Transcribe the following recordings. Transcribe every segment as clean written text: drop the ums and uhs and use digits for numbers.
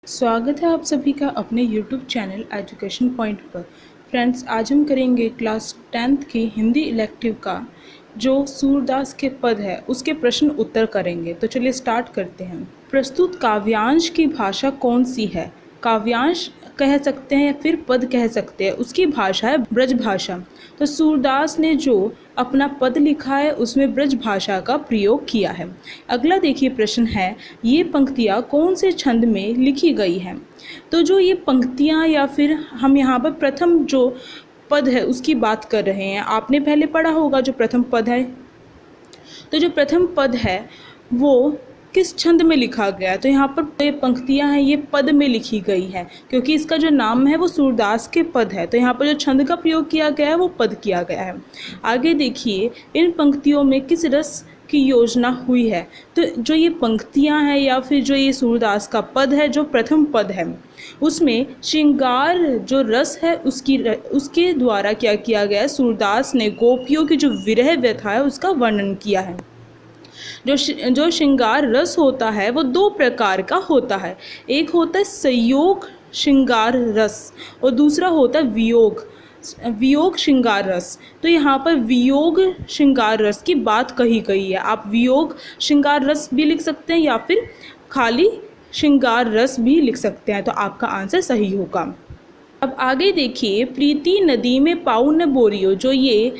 स्वागत है आप सभी का अपने YouTube चैनल एजुकेशन पॉइंट पर। फ्रेंड्स, आज हम करेंगे क्लास 10th की हिंदी इलेक्टिव का जो सूरदास के पद है उसके प्रश्न उत्तर करेंगे। तो चलिए स्टार्ट करते हैं। प्रस्तुत काव्यांश की भाषा कौन सी है? काव्यांश कह सकते हैं या फिर पद कह सकते हैं। उसकी भाषा है ब्रज भाषा। तो सूरदास ने जो अपना पद लिखा है उसमें ब्रज भाषा का प्रयोग किया है। अगला देखिए प्रश्न है, ये पंक्तियाँ कौन से छंद में लिखी गई हैं? तो जो ये पंक्तियाँ या फिर हम यहाँ पर प्रथम जो पद है उसकी बात कर रहे हैं। आपने पहले पढ़ा होगा जो प्रथम पद है। तो जो प्रथम पद है वो किस छंद में लिखा गया है? तो यहाँ पर ये पंक्तियाँ हैं ये पद में लिखी गई है क्योंकि इसका जो नाम है वो सूरदास के पद है। तो यहाँ पर जो छंद का प्रयोग किया गया है वो पद किया गया है। आगे देखिए, इन पंक्तियों में किस रस की योजना हुई है? तो जो ये पंक्तियाँ हैं या फिर जो ये सूरदास का पद है जो प्रथम पद है उसमें श्रृंगार जो रस है उसके द्वारा क्या किया गया है? सूरदास ने गोपियों की जो विरह व्यथा है उसका वर्णन किया है। जो श्रृंगार रस होता है वो दो प्रकार का होता है। एक होता है संयोग श्रृंगार रस और दूसरा होता है वियोग श्रृंगार रस। तो यहाँ पर वियोग श्रृंगार रस की बात कही गई है। आप वियोग श्रृंगार रस भी लिख सकते हैं या फिर खाली श्रृंगार रस भी लिख सकते हैं। तो आपका आंसर सही होगा। अब आगे देखिए, प्रीति नदी में पाऊ न बोरियो, जो ये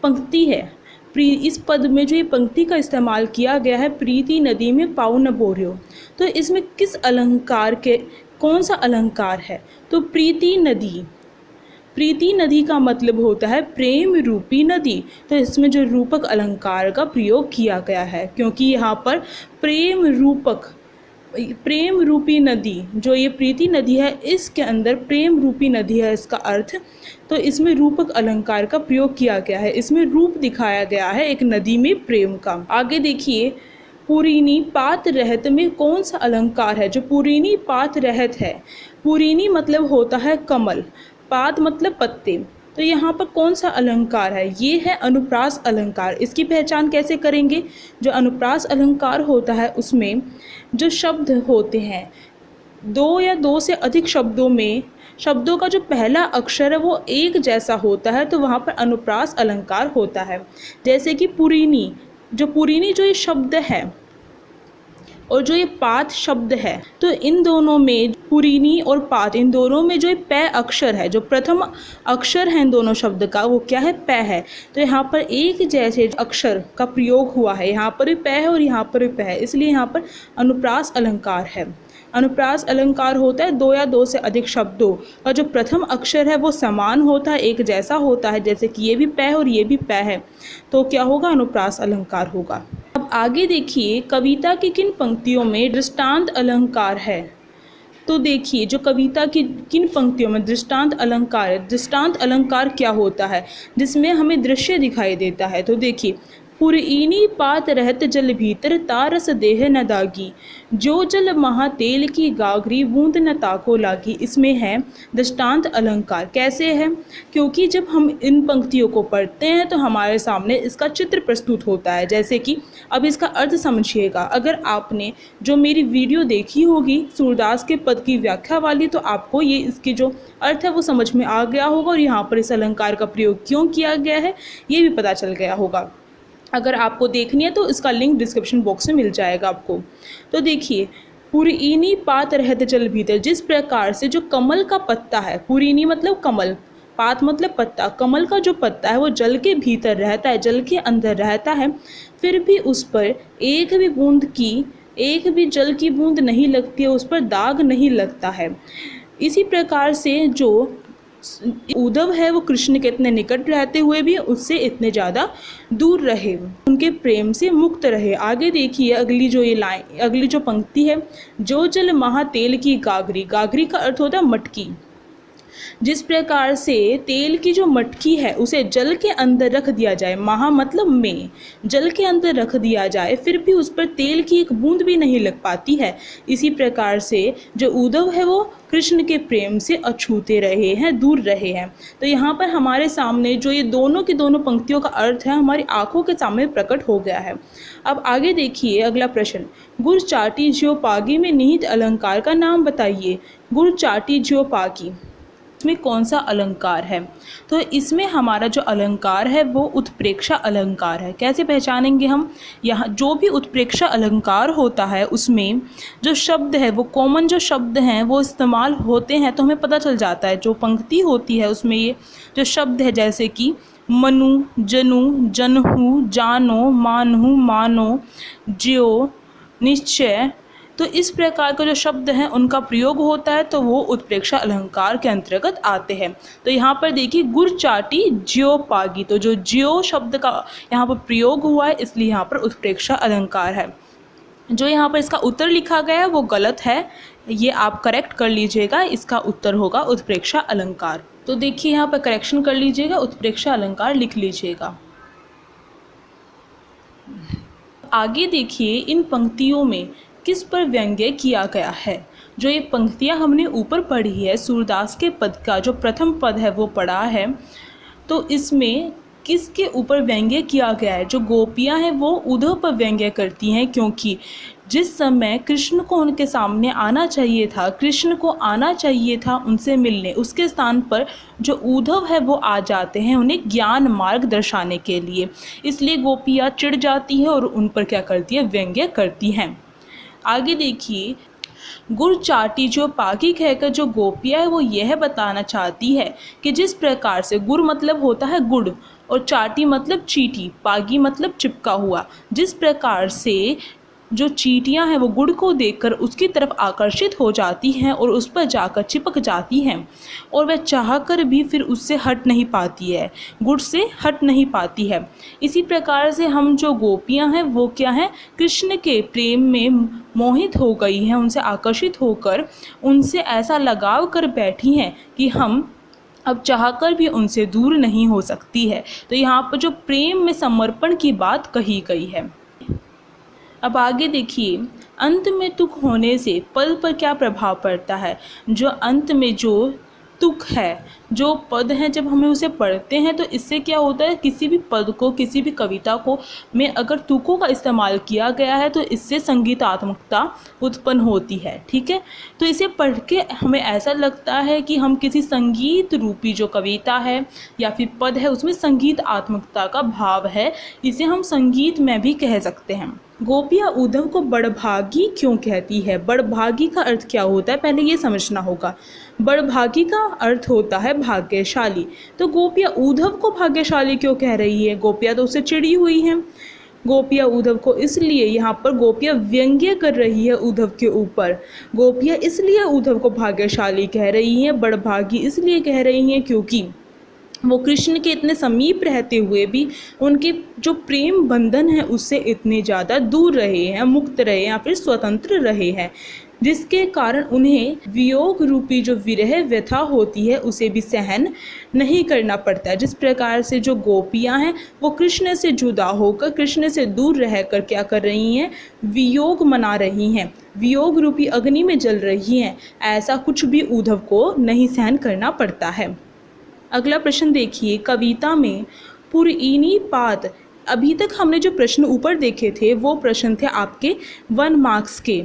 पंक्ति है इस पद में जो ये पंक्ति का इस्तेमाल किया गया है, प्रीति नदी में पाऊ न बोरियो, तो इसमें किस अलंकार के कौन सा अलंकार है? तो प्रीति नदी का मतलब होता है प्रेम रूपी नदी। तो इसमें जो रूपक अलंकार का प्रयोग किया गया है क्योंकि यहाँ पर प्रेम रूपी नदी जो ये प्रीति नदी है इसके अंदर प्रेम रूपी नदी है इसका अर्थ। तो इसमें रूपक अलंकार का प्रयोग किया गया है। इसमें रूप दिखाया गया है एक नदी में प्रेम का। आगे देखिए, पुरीनी पात रहत में कौन सा अलंकार है? जो पुरीनी पात रहत है, पुरीनी मतलब होता है कमल, पात मतलब पत्ते। तो यहाँ पर कौन सा अलंकार है? ये है अनुप्रास अलंकार। इसकी पहचान कैसे करेंगे? जो अनुप्रास अलंकार होता है उसमें जो शब्द होते हैं दो या दो से अधिक शब्दों में शब्दों का जो पहला अक्षर है वो एक जैसा होता है, तो वहाँ पर अनुप्रास अलंकार होता है। जैसे कि पुरीनी जो ये शब्द है और जो ये पात शब्द है, तो इन दोनों में पुरीनी और पात इन दोनों में जो ये पै अक्षर है, जो प्रथम अक्षर है इन दोनों शब्द का, वो क्या है? पै है। तो यहाँ पर एक जैसे अक्षर का प्रयोग हुआ है, यहाँ पर भी पै है और यहाँ पर भी पै है, इसलिए यहाँ पर अनुप्रास अलंकार है। अनुप्रास अलंकार होता है दो या दो से अधिक शब्दों का जो प्रथम अक्षर है वो समान होता है, एक जैसा होता है, जैसे कि ये भी पै है और ये भी पै है, तो क्या होगा? अनुप्रास अलंकार होगा। अब आगे देखिए, कविता की किन पंक्तियों में दृष्टांत अलंकार है? तो देखिए, जो कविता की किन पंक्तियों में दृष्टांत अलंकार है, दृष्टांत अलंकार क्या होता है? जिसमें हमें दृश्य दिखाई देता है। तो देखिए, पुरईनी पात रहत जल भीतर तारस देह न दागी, जो जल महा तेल की गागरी बूंद न ताको लागी। इसमें है दृष्टांत अलंकार। कैसे है? क्योंकि जब हम इन पंक्तियों को पढ़ते हैं तो हमारे सामने इसका चित्र प्रस्तुत होता है। जैसे कि अब इसका अर्थ समझिएगा। अगर आपने जो मेरी वीडियो देखी होगी सूरदास के पद की व्याख्या वाली, तो आपको ये इसकी जो अर्थ है वो समझ में आ गया होगा और यहाँ पर इस अलंकार का प्रयोग क्यों किया गया है ये भी पता चल गया होगा। अगर आपको देखनी है तो इसका लिंक डिस्क्रिप्शन बॉक्स में मिल जाएगा आपको। तो देखिए, पुरईनी पात रहत जल भीतर, जिस प्रकार से जो कमल का पत्ता है, पुरईनी मतलब कमल, पात मतलब पत्ता, कमल का जो पत्ता है वो जल के भीतर रहता है, जल के अंदर रहता है, फिर भी उस पर एक भी जल की बूंद नहीं लगती है, उस पर दाग नहीं लगता है। इसी प्रकार से जो उद्धव है वो कृष्ण के इतने निकट रहते हुए भी उससे इतने ज़्यादा दूर रहे, उनके प्रेम से मुक्त रहे। आगे देखिए, अगली जो पंक्ति है, जो जल महा तेल की गागरी, गागरी का अर्थ होता है मटकी, जिस प्रकार से तेल की जो मटकी है उसे जल के अंदर रख दिया जाए, महा मतलब में, जल के अंदर रख दिया जाए फिर भी उस पर तेल की एक बूंद भी नहीं लग पाती है, इसी प्रकार से जो उद्धव है वो कृष्ण के प्रेम से अछूते रहे हैं, दूर रहे हैं। तो यहाँ पर हमारे सामने जो ये दोनों की दोनों पंक्तियों का अर्थ है हमारी आंखों के सामने प्रकट हो गया है। अब आगे देखिए अगला प्रश्न, गुर चाटी ज्यो पागी में निहित अलंकार का नाम बताइए। गुर चाटी ज्यो पागी इसमें कौन सा अलंकार है? तो इसमें हमारा जो अलंकार है वो उत्प्रेक्षा अलंकार है। कैसे पहचानेंगे हम? यहाँ जो भी उत्प्रेक्षा अलंकार होता है उसमें जो शब्द है वो कॉमन जो शब्द हैं वो इस्तेमाल होते हैं, तो हमें पता चल जाता है। जो पंक्ति होती है उसमें ये जो शब्द है जैसे कि मनु, जनु, जनहु, जानो, मानहु, मानो, ज्यो, निश्चय, तो इस प्रकार के जो शब्द हैं उनका प्रयोग होता है तो वो उत्प्रेक्षा अलंकार के अंतर्गत आते हैं। तो यहाँ पर देखिए गुर चाटी ज्यो पागी, तो जो ज्यो शब्द का यहाँ पर प्रयोग हुआ है इसलिए यहाँ पर उत्प्रेक्षा अलंकार है। जो यहाँ पर इसका उत्तर लिखा गया है वो गलत है, ये आप करेक्ट कर लीजिएगा, इसका उत्तर होगा उत्प्रेक्षा अलंकार। तो देखिए यहाँ पर करेक्शन कर लीजिएगा, उत्प्रेक्षा अलंकार लिख लीजिएगा। आगे देखिए इन पंक्तियों में किस पर व्यंग्य किया गया है। जो ये पंक्तियाँ हमने ऊपर पढ़ी है, सूरदास के पद का जो प्रथम पद है वो पढ़ा है, तो इसमें किसके ऊपर व्यंग्य किया गया है? जो गोपियाँ हैं वो उद्धव पर व्यंग्य करती हैं, क्योंकि जिस समय कृष्ण को उनके सामने आना चाहिए था, कृष्ण को आना चाहिए था उनसे मिलने, उसके स्थान पर जो उद्धव है वो आ जाते हैं उन्हें ज्ञान मार्ग दर्शाने के लिए, इसलिए गोपियाँ चिढ़ जाती हैं और उन पर क्या करती है? व्यंग्य करती हैं। आगे देखिए गुड़ चाटी जो पागी कहकर जो गोपियाँ है वो यह बताना चाहती है कि जिस प्रकार से गुड़ मतलब होता है गुड़ और चाटी मतलब चीटी, पागी मतलब चिपका हुआ, जिस प्रकार से जो चींटियां हैं वो गुड़ को देखकर उसकी तरफ आकर्षित हो जाती हैं और उस पर जाकर चिपक जाती हैं और वह चाहकर भी फिर उससे हट नहीं पाती है, गुड़ से हट नहीं पाती है। इसी प्रकार से हम जो गोपियां हैं वो क्या हैं? कृष्ण के प्रेम में मोहित हो गई हैं, उनसे आकर्षित होकर उनसे ऐसा लगाव कर बैठी हैं कि हम अब चाहकर भी उनसे दूर नहीं हो सकती है। तो यहाँ पर जो प्रेम में समर्पण की बात कही गई है। अब आगे देखिए अंत में तुक होने से पद पर क्या प्रभाव पड़ता है। जो अंत में जो तुक है, जो पद हैं, जब हमें उसे पढ़ते हैं तो इससे क्या होता है? किसी भी पद को, किसी भी कविता को में अगर तुकों का इस्तेमाल किया गया है तो इससे संगीतात्मकता उत्पन्न होती है। ठीक है, तो इसे पढ़ के हमें ऐसा लगता है कि हम किसी संगीत रूपी जो कविता है या फिर पद है उसमें संगीतात्मकता का भाव है, इसे हम संगीत में भी कह सकते हैं। गोपियाँ उद्धव को बड़भागी क्यों कहती है? बड़भागी का अर्थ क्या होता है पहले ये समझना होगा। बड़भागी का अर्थ होता है भाग्यशाली। तो गोपियाँ उद्धव को भाग्यशाली क्यों कह रही है? गोपियाँ तो उससे चिड़ी हुई हैं। गोपियाँ उद्धव को इसलिए, यहाँ पर गोपियाँ व्यंग्य कर रही है उद्धव के ऊपर। गोपियाँ इसलिए उद्धव को भाग्यशाली कह रही हैं, बड़भागी इसलिए कह रही हैं क्योंकि वो कृष्ण के इतने समीप रहते हुए भी उनके जो प्रेम बंधन है उससे इतने ज़्यादा दूर रहे हैं, मुक्त रहे या फिर स्वतंत्र रहे हैं, जिसके कारण उन्हें वियोग रूपी जो विरह व्यथा होती है उसे भी सहन नहीं करना पड़ता है। जिस प्रकार से जो गोपियां हैं वो कृष्ण से जुदा होकर, कृष्ण से दूर रहकर क्या कर रही हैं? वियोग मना रही हैं, वियोग रूपी अग्नि में जल रही हैं। ऐसा कुछ भी उद्धव को नहीं सहन करना पड़ता है। अगला प्रश्न देखिए, कविता में पुरइनी पात। अभी तक हमने जो प्रश्न ऊपर देखे थे वो प्रश्न थे आपके 1 मार्क्स के,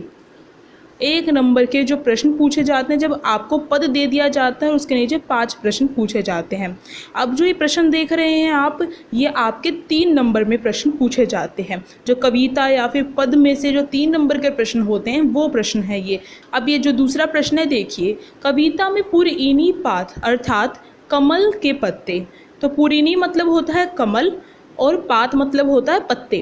1 नंबर के जो प्रश्न पूछे जाते हैं जब आपको पद दे दिया जाता है उसके नीचे 5 प्रश्न पूछे जाते हैं। अब जो ये प्रश्न देख रहे हैं आप, ये आपके 3 नंबर में प्रश्न पूछे जाते हैं। जो कविता या फिर पद में से जो 3 नंबर के प्रश्न होते हैं वो प्रश्न है ये। अब ये जो दूसरा प्रश्न है देखिए, कविता में पुरइनी पात अर्थात कमल के पत्ते। तो पुरइनी मतलब होता है कमल और पात मतलब होता है पत्ते।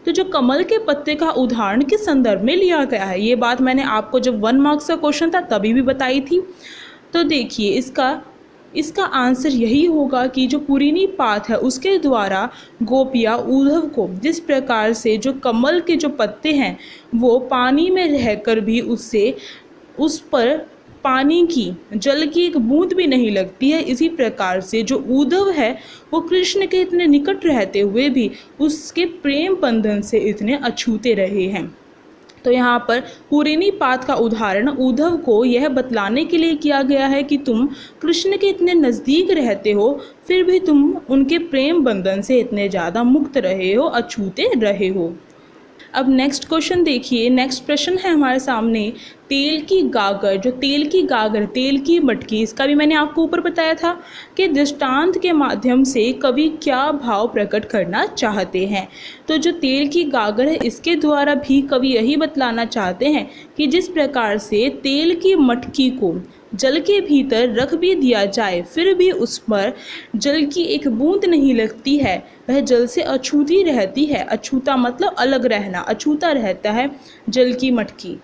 तो जो कमल के पत्ते का उदाहरण किस संदर्भ में लिया गया है, ये बात मैंने आपको जब 1 मार्क्स का क्वेश्चन था तभी भी बताई थी। तो देखिए इसका आंसर यही होगा कि जो पुरइनी पात है उसके द्वारा गोपियाँ उद्धव को जिस प्रकार से जो कमल के जो पत्ते हैं वो पानी में रहकर भी उस पर पानी की, जल की एक बूंद भी नहीं लगती है। इसी प्रकार से जो उद्धव है वो कृष्ण के इतने निकट रहते हुए भी उसके प्रेम बंधन से इतने अछूते रहे हैं। तो यहाँ पर पूरिनीपात का उदाहरण उद्धव को यह बतलाने के लिए किया गया है कि तुम कृष्ण के इतने नज़दीक रहते हो, फिर भी तुम उनके प्रेम बंधन से इतने ज़्यादा मुक्त रहे हो, अछूते रहे हो। अब नेक्स्ट क्वेश्चन देखिए, नेक्स्ट प्रश्न है हमारे सामने, तेल की गागर। जो तेल की गागर, तेल की मटकी, इसका भी मैंने आपको ऊपर बताया था कि दृष्टांत के माध्यम से कवि क्या भाव प्रकट करना चाहते हैं। तो जो तेल की गागर है इसके द्वारा भी कवि यही बतलाना चाहते हैं कि जिस प्रकार से तेल की मटकी को जल के भीतर रख भी दिया जाए फिर भी उस पर जल की एक बूंद नहीं लगती है, वह जल से अछूती रहती है। अछूता मतलब अलग रहना, अछूता रहता है जल की मटकी,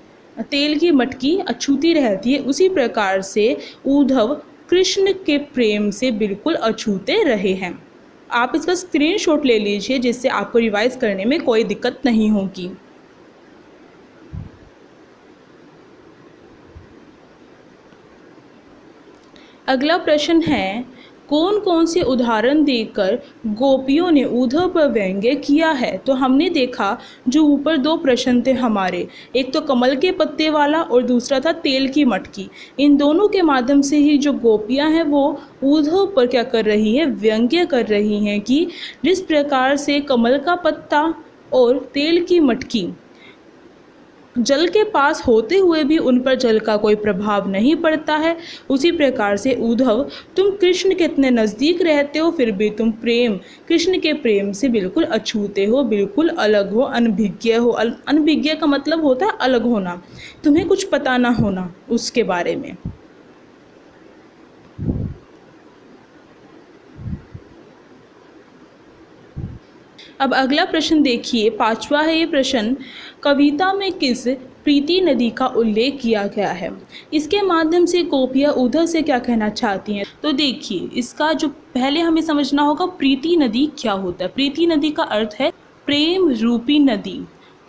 तेल की मटकी अछूती रहती है। उसी प्रकार से उद्धव कृष्ण के प्रेम से बिल्कुल अछूते रहे हैं। आप इसका स्क्रीनशॉट ले लीजिए जिससे आपको रिवाइज करने में कोई दिक्कत नहीं होगी। अगला प्रश्न है, कौन कौन से उदाहरण देकर गोपियों ने उद्धव पर व्यंग्य किया है। तो हमने देखा जो ऊपर दो प्रश्न थे हमारे, एक तो कमल के पत्ते वाला और दूसरा था तेल की मटकी। इन दोनों के माध्यम से ही जो गोपियां हैं वो उद्धव पर क्या कर रही है, व्यंग्य कर रही हैं कि जिस प्रकार से कमल का पत्ता और तेल की मटकी जल के पास होते हुए भी उन पर जल का कोई प्रभाव नहीं पड़ता है, उसी प्रकार से उद्धव तुम कृष्ण के इतने नज़दीक रहते हो फिर भी तुम कृष्ण के प्रेम से बिल्कुल अछूते हो, बिल्कुल अलग हो, अनभिज्ञ हो। अनभिज्ञ का मतलब होता है अलग होना, तुम्हें कुछ पता ना होना उसके बारे में। अब अगला प्रश्न देखिए, पांचवा है ये प्रश्न, कविता में किस प्रीति नदी का उल्लेख किया गया है। इसके माध्यम से गोपियाँ उद्धव से क्या कहना चाहती हैं। तो देखिए, इसका जो पहले हमें समझना होगा प्रीति नदी क्या होता है। प्रीति नदी का अर्थ है प्रेम रूपी नदी।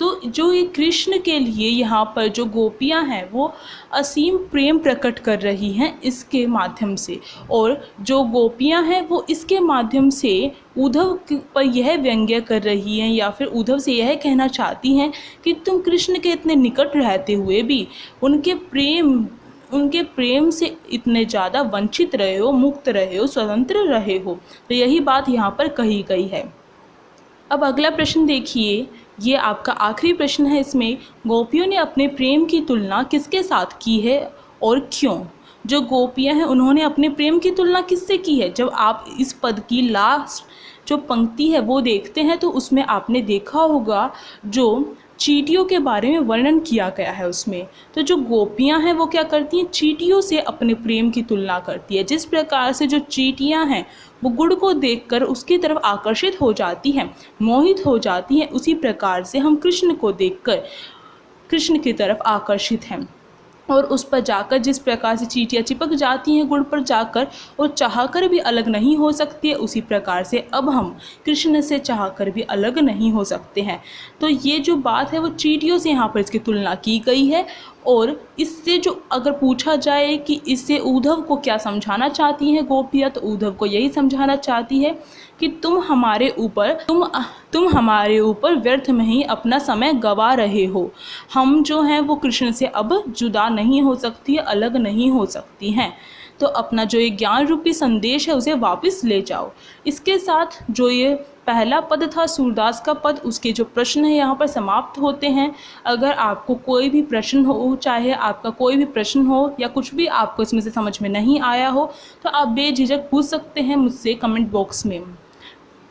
तो जो ये कृष्ण के लिए यहाँ पर जो गोपियाँ हैं वो असीम प्रेम प्रकट कर रही हैं इसके माध्यम से, और जो गोपियाँ हैं वो इसके माध्यम से उद्धव पर यह व्यंग्य कर रही हैं या फिर उद्धव से यह कहना चाहती हैं कि तुम कृष्ण के इतने निकट रहते हुए भी उनके प्रेम से इतने ज़्यादा वंचित रहे हो, मुक्त रहे हो, स्वतंत्र रहे हो। तो यही बात यहाँ पर कही गई है। अब अगला प्रश्न देखिए, ये आपका आखिरी प्रश्न है। इसमें गोपियों ने अपने प्रेम की तुलना किसके साथ की है और क्यों। जो गोपियां हैं उन्होंने अपने प्रेम की तुलना किससे की है। जब आप इस पद की लास्ट जो पंक्ति है वो देखते हैं तो उसमें आपने देखा होगा जो चींटियों के बारे में वर्णन किया गया है उसमें। तो जो गोपियां हैं वो क्या करती हैं, चींटियों से अपने प्रेम की तुलना करती है। जिस प्रकार से जो चींटियां हैं वो गुड़ को देखकर उसकी तरफ आकर्षित हो जाती हैं, मोहित हो जाती हैं, उसी प्रकार से हम कृष्ण को देखकर कृष्ण की तरफ आकर्षित हैं। और उस पर जाकर जिस प्रकार से चींटियाँ चिपक जाती हैं गुड़ पर जाकर और चाहकर भी अलग नहीं हो सकती है, उसी प्रकार से अब हम कृष्ण से चाहकर भी अलग नहीं हो सकते हैं। तो ये जो बात है वो चींटियों से यहाँ पर इसकी तुलना की गई है। और इससे जो अगर पूछा जाए कि इससे उद्धव को क्या समझाना चाहती हैं गोपियाँ, तो उद्धव को यही समझाना चाहती है कि तुम हमारे ऊपर व्यर्थ में ही अपना समय गवा रहे हो। हम जो हैं वो कृष्ण से अब जुदा नहीं हो सकती है, अलग नहीं हो सकती हैं। तो अपना जो ये ज्ञान रूपी संदेश है उसे वापस ले जाओ। इसके साथ जो ये पहला पद था सूरदास का पद, उसके जो प्रश्न है यहाँ पर समाप्त होते हैं। अगर आपको कोई भी प्रश्न हो, चाहे आपका कोई भी प्रश्न हो या कुछ भी आपको इसमें से समझ में नहीं आया हो, तो आप बेझिझक पूछ सकते हैं मुझसे कमेंट बॉक्स में,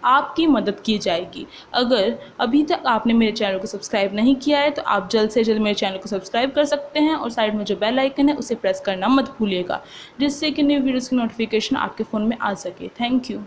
आपकी मदद की जाएगी। अगर अभी तक आपने मेरे चैनल को सब्सक्राइब नहीं किया है तो आप जल्द से जल्द मेरे चैनल को सब्सक्राइब कर सकते हैं और साइड में जो बेल आइकन है उसे प्रेस करना मत भूलिएगा, जिससे कि न्यू वीडियोज़ की नोटिफिकेशन आपके फ़ोन में आ सके। Thank you.